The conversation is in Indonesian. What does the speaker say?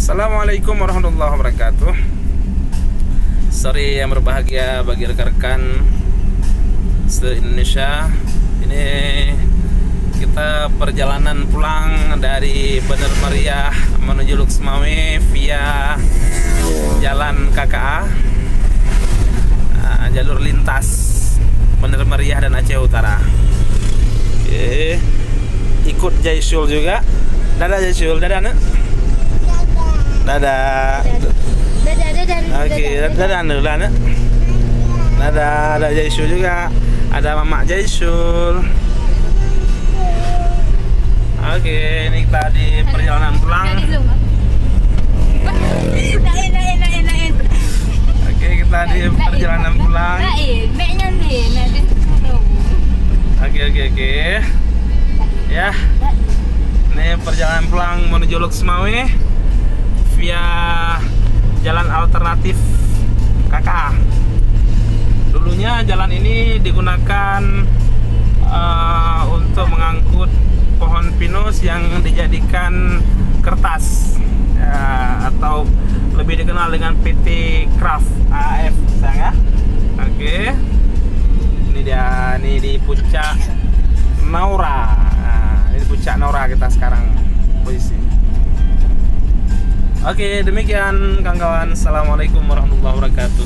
Assalamualaikum warahmatullahi wabarakatuh. Sore yang berbahagia bagi rekan-rekan se-Indonesia. Ini kita perjalanan pulang dari Bener Meriah menuju Luxmawe via Jalan KKA, jalur lintas Bener Meriah dan Aceh Utara. Oke, ikut Jaisul juga. Dadah Jaisul, dadah nak. Dadah. Oke, dadah dulu lah nak. Dadah, ada Jaisul juga. Ada Mamak Jaisul. Oke, ini kita di perjalanan pulang. Oke, kita di perjalanan pulang. Oke. Ya. Ini perjalanan pulang menuju Luxmawe via jalan alternatif KKA. Dulunya jalan ini digunakan untuk mengangkut pohon pinus yang dijadikan kertas, ya, atau lebih dikenal dengan PT Craft AF, sayang ya. Oke, ini dia, ini di puncak Naura. Nah, ini puncak Naura kita sekarang posisi. Oke, demikian kawan-kawan. Assalamualaikum warahmatullahi wabarakatuh.